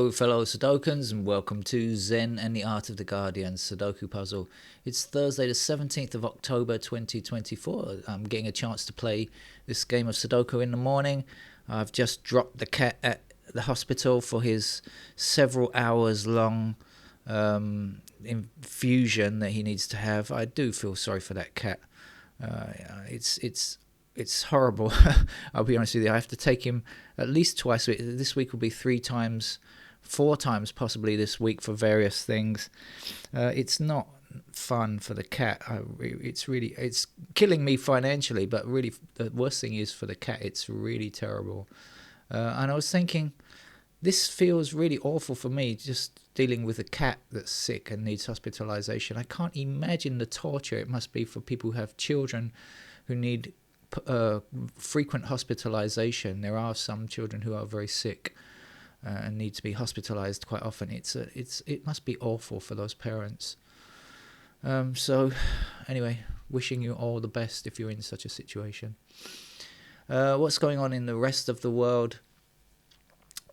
Hello, fellow Sudokans, and welcome to Zen and the Art of the Guardian Sudoku Puzzle. It's Thursday, the 17th of October 2024. I'm getting a chance to play this game of Sudoku in the morning. I've just dropped the cat at the hospital for his several hours long infusion that he needs to have. I do feel sorry for that cat. It's horrible. I'll be honest with you. I have to take him at least twice a week. This week will be 3 times, 4 times possibly this week for various things. It's not fun for the cat. It's killing me financially, but really the worst thing is for the cat. It's really terrible. And I was thinking, this feels really awful for me, just dealing with a cat that's sick and needs hospitalization. I can't imagine the torture it must be for people who have children who need frequent hospitalization. There are some children who are very sick and need to be hospitalized quite often. It must be awful for those parents. So anyway, wishing you all the best if you're in such a situation. What's going on in the rest of the world?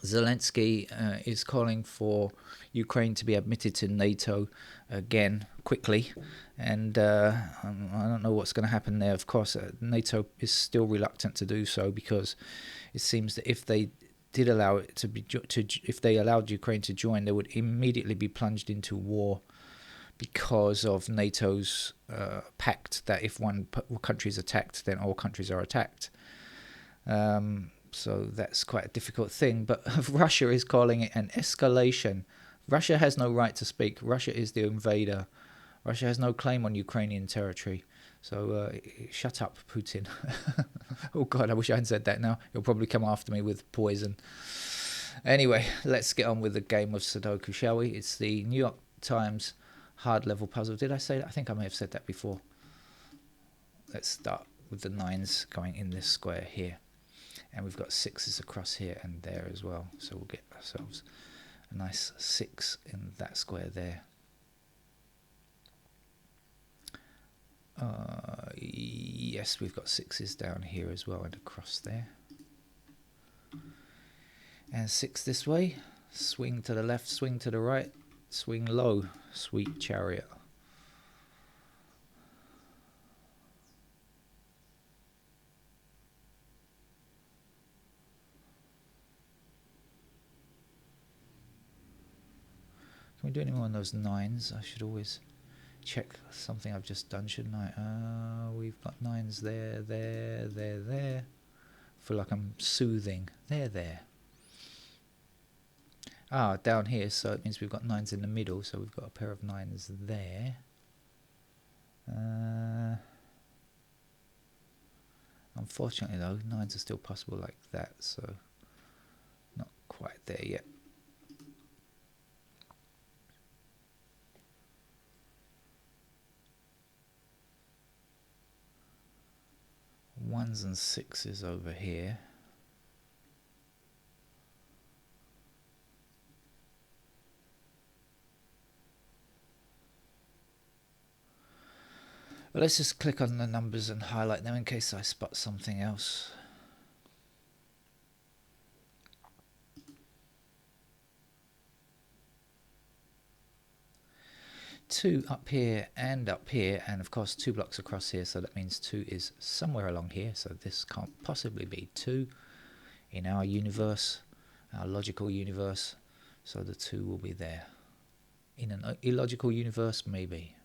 Zelensky is calling for Ukraine to be admitted to NATO again quickly, and I don't know what's going to happen there. Of course, NATO is still reluctant to do so because it seems that if they did allow it if they allowed Ukraine to join, they would immediately be plunged into war because of NATO's pact that if one country is attacked, then all countries are attacked. So that's quite a difficult thing. But Russia is calling it an escalation. Russia has no right to speak. Russia is the invader. Russia has no claim on Ukrainian territory. So shut up, Putin. Oh, God, I wish I hadn't said that now. He'll probably come after me with poison. Anyway, let's get on with the game of Sudoku, shall we? It's the New York Times hard level puzzle. Did I say that? I think I may have said that before. Let's start with the 9s going in this square here. And we've got 6s across here and there as well. So we'll get ourselves a nice 6 in that square there. Yes, we've got 6s down here as well and across there. And 6 this way. Swing to the left, swing to the right. Swing low, sweet chariot. Can we do any more on those 9s? I should always check something I've just done, shouldn't I? We've got 9s there. I feel like I'm soothing. There. Down here, so it means we've got 9s in the middle, so we've got a pair of 9s there. Unfortunately though, 9s are still possible like that, so not quite there yet. Ones and 6s over here. But let's just click on the numbers and highlight them in case I spot something else. Two up here, and of course 2 blocks across here, so that means 2 is somewhere along here, so this can't possibly be 2 in our universe, our logical universe, so the 2 will be there. In an illogical universe, maybe.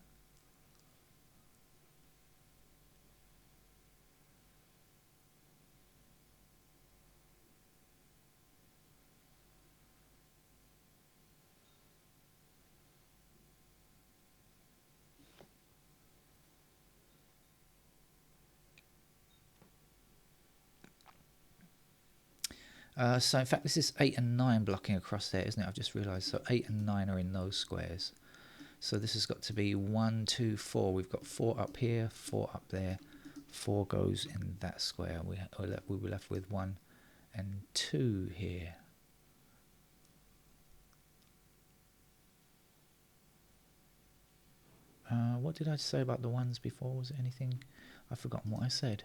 So in fact this is 8 and 9 blocking across there, isn't it? I've just realised. So 8 and 9 are in those squares. So this has got to be 1, 2, 4. We've got 4 up here, 4 up there. 4 goes in that square. We were left with 1 and 2 here. What did I say about the 1s before? Was it anything? I've forgotten what I said.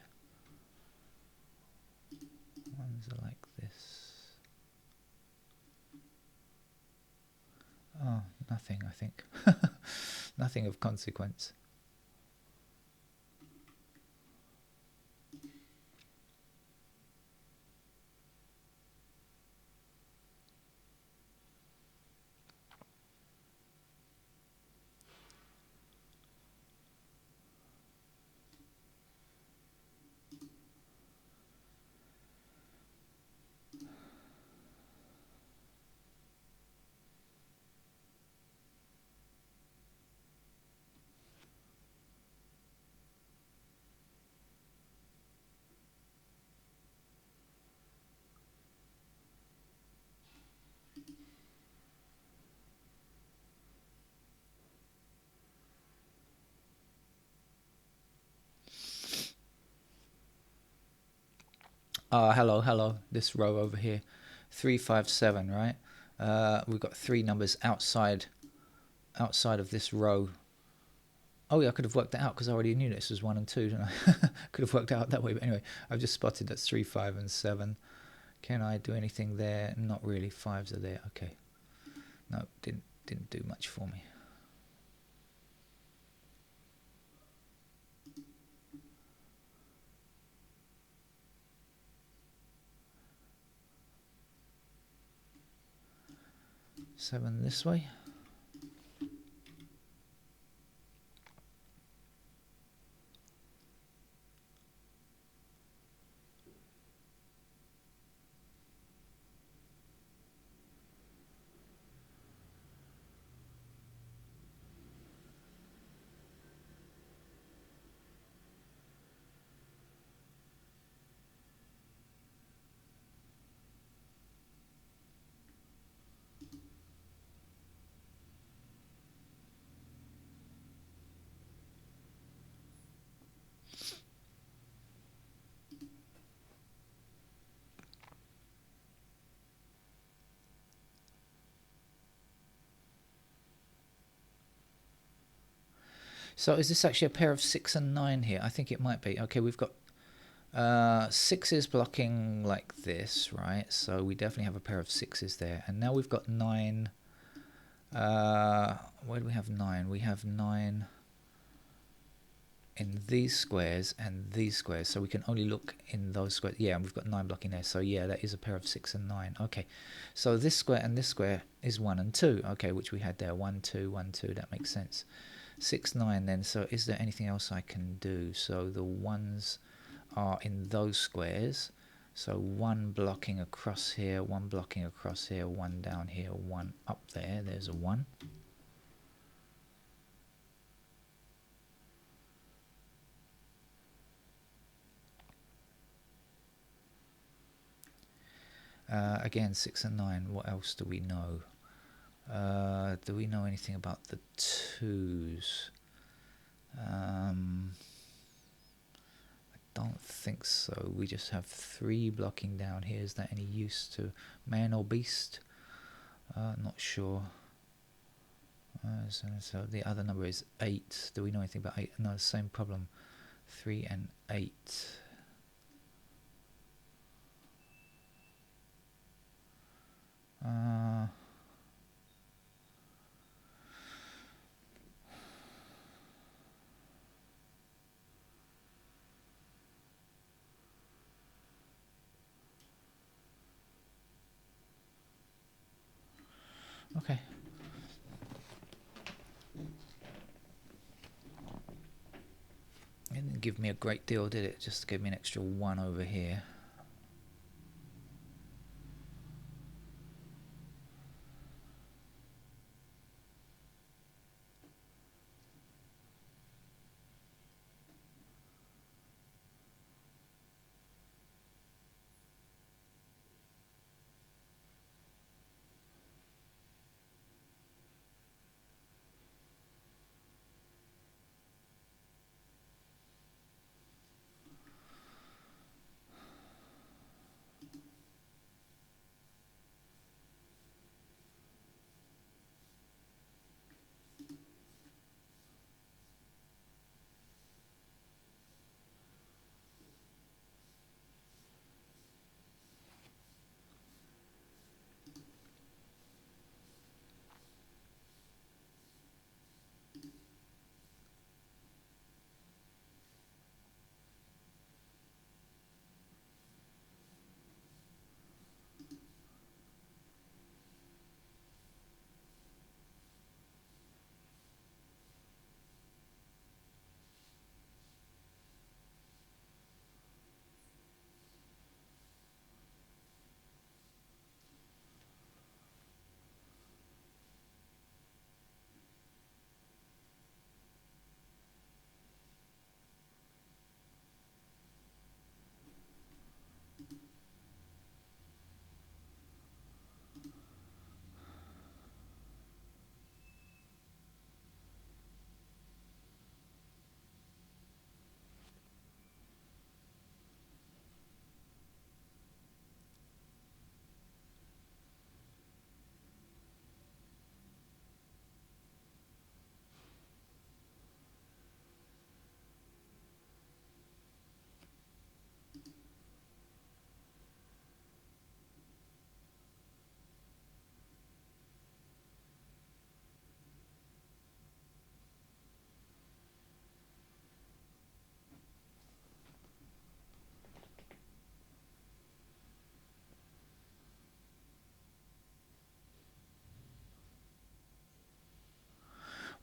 1s are like this. Oh, nothing, I think. Nothing of consequence. Hello. This row over here, 357, right? We've got three numbers outside of this row. Oh yeah, I could have worked that out because I already knew this was 1 and 2, didn't I? Could have worked out that way, but anyway, I've just spotted that's 3, 5, and 7. Can I do anything there? Not really. 5s are there. Okay. No, didn't do much for me. Seven this way. So is this actually a pair of 6 and 9 here? I think it might be. Okay, we've got 6s blocking like this, right? So we definitely have a pair of 6s there. And now we've got 9. Where do we have 9? We have 9 in these squares and these squares. So we can only look in those squares. Yeah, and we've got 9 blocking there. So yeah, that is a pair of 6 and 9. Okay, so this square and this square is 1 and 2. Okay, which we had there. 1, 2, 1, 2. That makes sense. 6, 9 then. So is there anything else I can do? So the 1s are in those squares. So 1 blocking across here, 1 blocking across here, 1 down here, 1 up there. There's a 1. Again, 6 and 9. What else do we know? Do we know anything about the 2s? I don't think so. We just have 3 blocking down here. Is that any use to man or beast? Not sure. So the other number is 8. Do we know anything about 8? No, same problem. 3 and 8. Okay. It didn't give me a great deal, did it? Just gave me an extra 1 over here.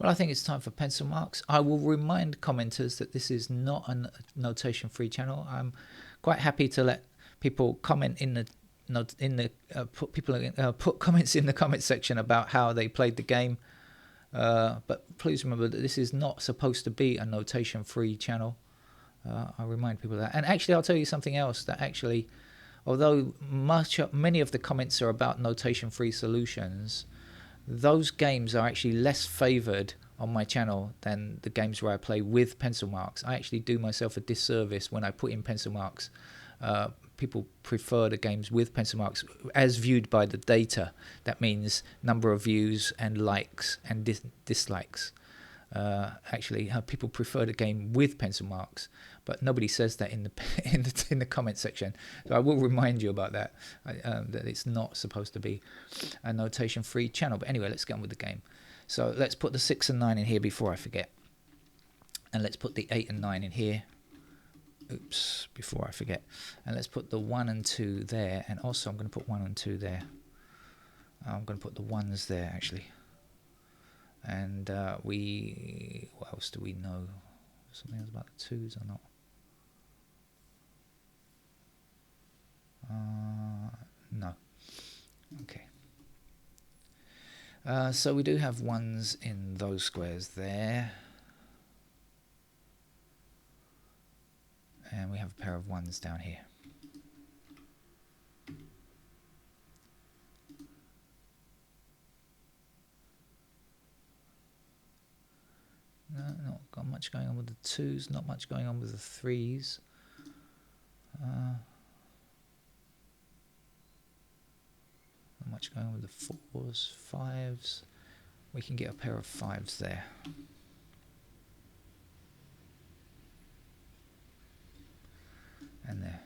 Well, I think it's time for pencil marks. I will remind commenters that this is not a notation-free channel. I'm quite happy to let people comment in the put comments in the comment section about how they played the game. But please remember that this is not supposed to be a notation-free channel. I'll remind people of that. And actually, I'll tell you something else. That actually, although many of the comments are about notation-free solutions, those games are actually less favored on my channel than the games where I play with pencil marks. I actually do myself a disservice when I put in pencil marks. People prefer the games with pencil marks as viewed by the data. That means number of views and likes and dislikes. Actually, people prefer the game with pencil marks, but nobody says that in the comment section. So I will remind you about that. That it's not supposed to be a notation-free channel. But anyway, let's get on with the game. So let's put the 6 and 9 in here before I forget, and let's put the 8 and 9 in here. Oops, before I forget. And let's put the 1 and 2 there, and also I'm going to put 1 and 2 there. I'm going to put the 1s there actually. And what else do we know? Something else about the 2s or not? No. Okay. So we do have 1s in those squares there. And we have a pair of 1s down here. No, not got much going on with the 2s, not much going on with the 3s. Not much going on with the 4s, 5s. We can get a pair of 5s there. And there.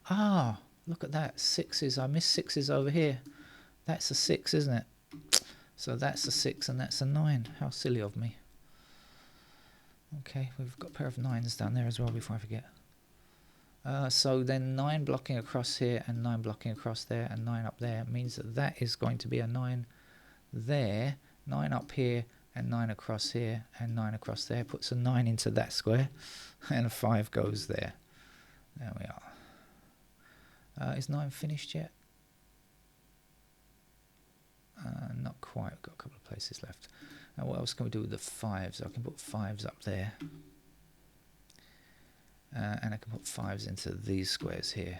Ah, look at that. 6s. I missed 6s over here. That's a 6, isn't it? So that's a 6 and that's a 9. How silly of me. Okay, we've got a pair of 9s down there as well before I forget. So then 9 blocking across here and 9 blocking across there and 9 up there means that that is going to be a 9 there, 9 up here and 9 across here and 9 across there. Puts a 9 into that square and a 5 goes there. There we are. Is 9 finished yet? Not quite. We've got a couple of places left. Now what else can we do with the 5s? I can put 5s up there. And I can put 5s into these squares here.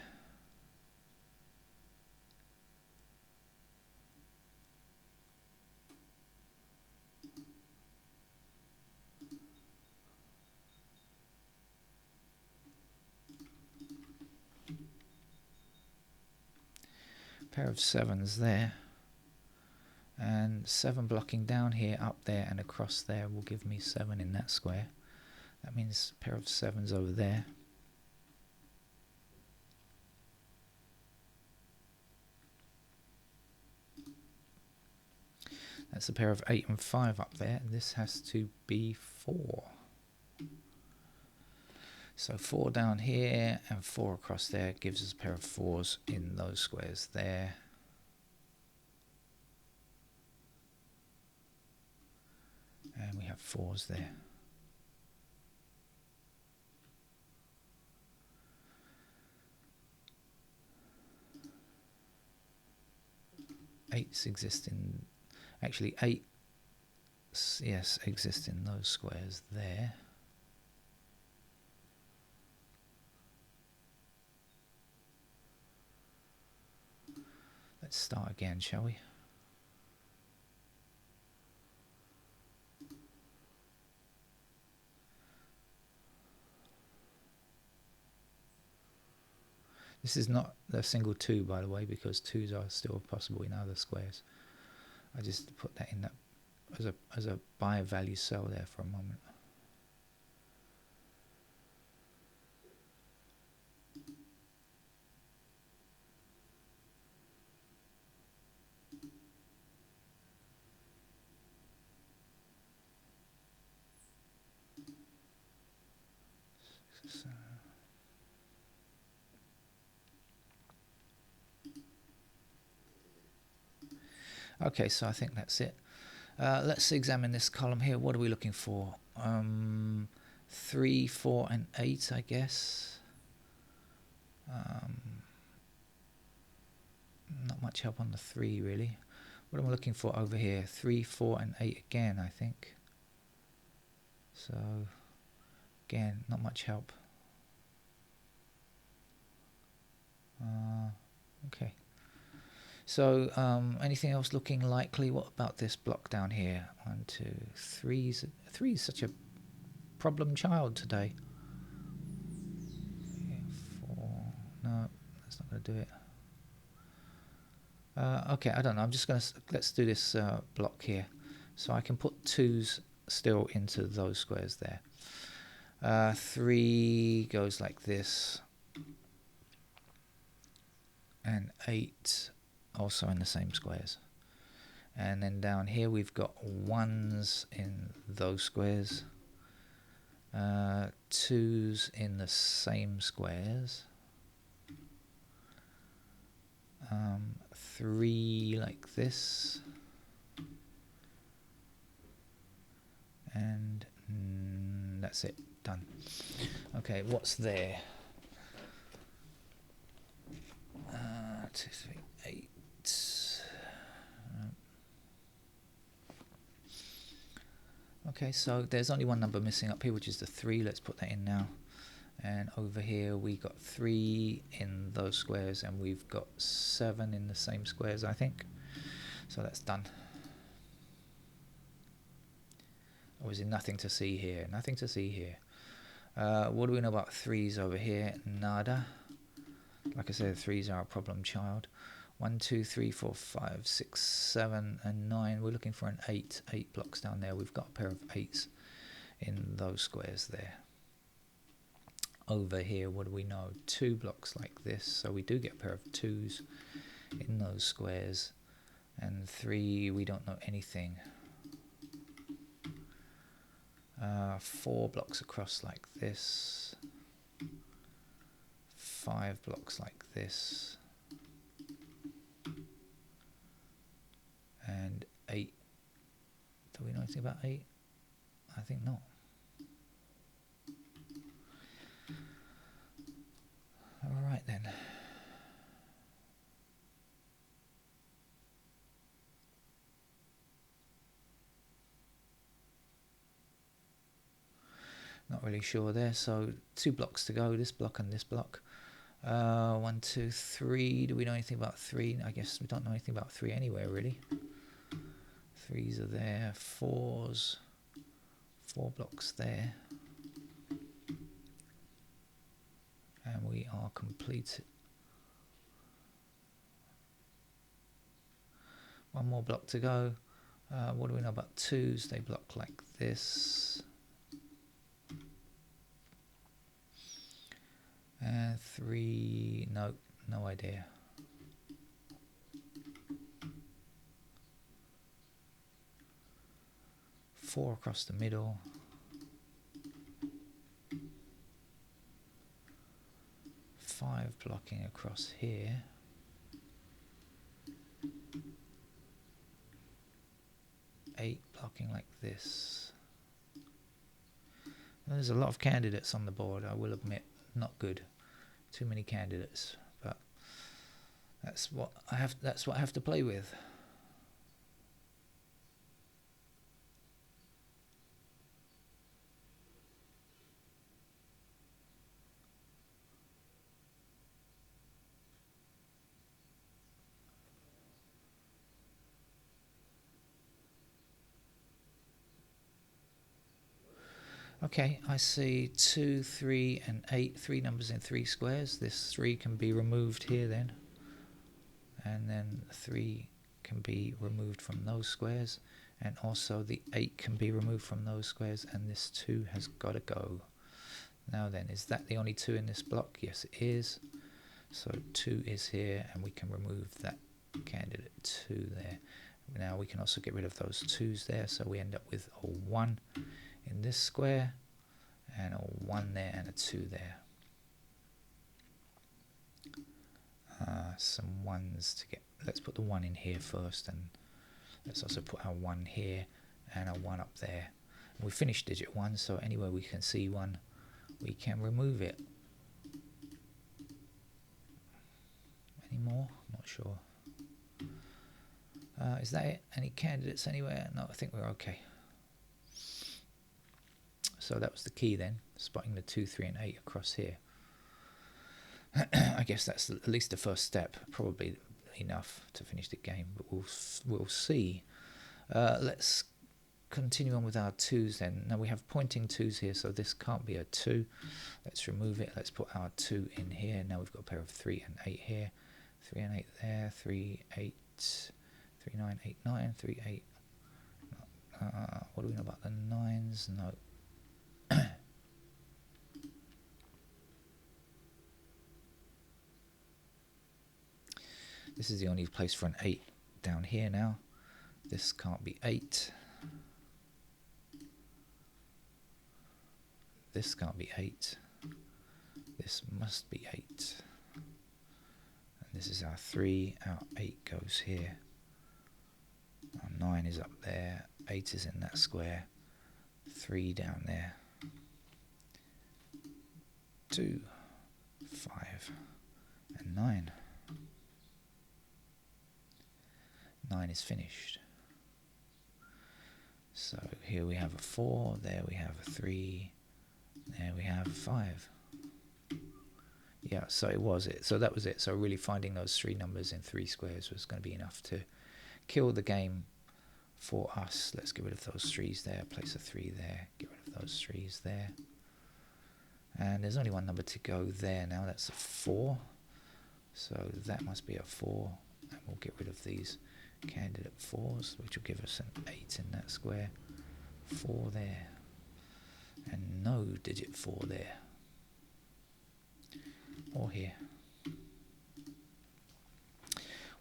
Pair of 7s there. And 7 blocking down here, up there and across there will give me 7 in that square. That means a pair of 7s over there. That's a pair of 8 and 5 up there. This has to be 4. So 4 down here and 4 across there gives us a pair of 4s in those squares there. And we have 4s there. Eights exist in, actually 8, yes, exist in those squares there. Let's start again, shall we? This is not the single 2, by the way, because 2s are still possible in other squares. I just put that in that as a buy value cell there for a moment. Okay, so I think that's it. Let's examine this column here. What are we looking for? 3, 4, and 8, I guess. Not much help on the 3, really. What am I looking for over here? 3, 4, and 8 again, I think. So, again, not much help. Okay. So, anything else looking likely? What about this block down here? 1, 2, 3. 3 is such a problem child today. 4. No, that's not going to do it. Okay, I don't know. I'm just going to... Let's do this block here. So I can put 2s still into those squares there. 3 goes like this. And 8 also in the same squares. And then down here we've got 1s in those squares. 2s in the same squares. 3 like this. And that's it. Done. Okay, what's there? 2, 3, 8. Okay, so there's only one number missing up here, which is the 3. Let's put that in now. And over here we got 3 in those squares, and we've got 7 in the same squares, I think. So that's done. Or is there nothing to see here? Nothing to see here. What do we know about 3s over here? Nada. Like I said, 3s are a problem child. 1, 2, 3, 4, 5, 6, 7, and 9. We're looking for an 8. 8 blocks down there. We've got a pair of 8s in those squares there. Over here, what do we know? 2 blocks like this. So we do get a pair of 2s in those squares. And 3, we don't know anything. 4 blocks across like this. 5 blocks like this. And 8. Do we know anything about 8? I think not. Alright then. Not really sure there. So 2 blocks to go. This block and this block. 1, 2, 3. Do we know anything about 3? I guess we don't know anything about 3 anywhere really. 3s are there. 4s. 4 blocks there. And we are complete. 1 more block to go. What do we know about 2s? They block like this. And 3, no idea. Four across the middle. 5 blocking across here. 8 blocking like this. There's a lot of candidates on the board, I will admit. Not good. Too many candidates, but that's what I have to play with. Okay, I see 2, 3, and 8. 3 numbers in 3 squares. This 3 can be removed here then. And then 3 can be removed from those squares. And also the 8 can be removed from those squares. And this 2 has got to go. Now then, is that the only 2 in this block? Yes, it is. So 2 is here, and we can remove that candidate 2 there. Now we can also get rid of those 2s there. So we end up with a 1 in this square, and a 1 there, and a 2 there. Some 1s to get. Let's put the 1 in here first, and Let's also put our 1 here and our 1 up there. We finished digit 1, so anywhere we can see 1, we can remove it. Any more? I'm not sure. Is that it? Any candidates anywhere? No, I think we're okay. So that was the key then, spotting the 2, 3 and 8 across here. I guess that's at least the first step, probably enough to finish the game, but we'll see. Let's continue on with our 2s then. Now we have pointing 2s here, so this can't be a 2. Let's remove it. Let's put our 2 in here. Now we've got a pair of 3 and 8 here. 3 and 8 there. 3, 8, 3, 9, 8, 9, 3, 8. What do we know about the 9s? No. This is the only place for an 8 down here now. This can't be 8. This can't be 8. This must be 8. And this is our 3. Our 8 goes here. Our 9 is up there. 8 is in that square. 3 down there. 2, 5, and 9. 9 is finished. So here we have a 4, there we have a 3, there we have a 5. Yeah, so it was it. So that was it. So really finding those 3 numbers in 3 squares was going to be enough to kill the game for us. Let's get rid of those 3s there, place a 3 there, get rid of those 3s there. And there's only one number to go there now, that's a 4. So that must be a 4, and we'll get rid of these candidate 4s, which will give us an 8 in that square. 4 there, and no digit 4 there, or here.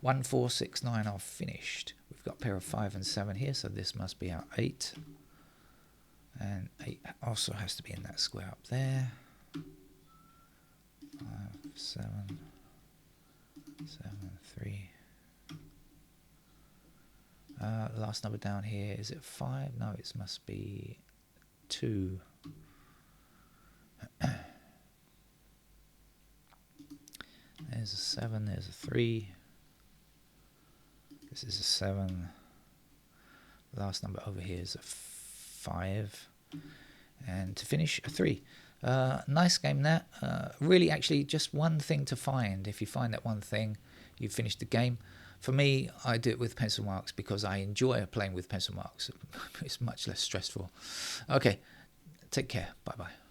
1, 4, 6, 9 are finished. We've got a pair of 5 and 7 here, so this must be our 8, and 8 also has to be in that square up there. 5, 7, 7, 3. Last number down here, is it 5? No, it must be 2. There's a 7, there's a 3. This is a 7. Last number over here is a 5. And to finish, a 3. Nice game that. Really actually just one thing to find. If you find that one thing, you've finished the game. For me, I do it with pencil marks because I enjoy playing with pencil marks. It's much less stressful. Okay, take care. Bye-bye.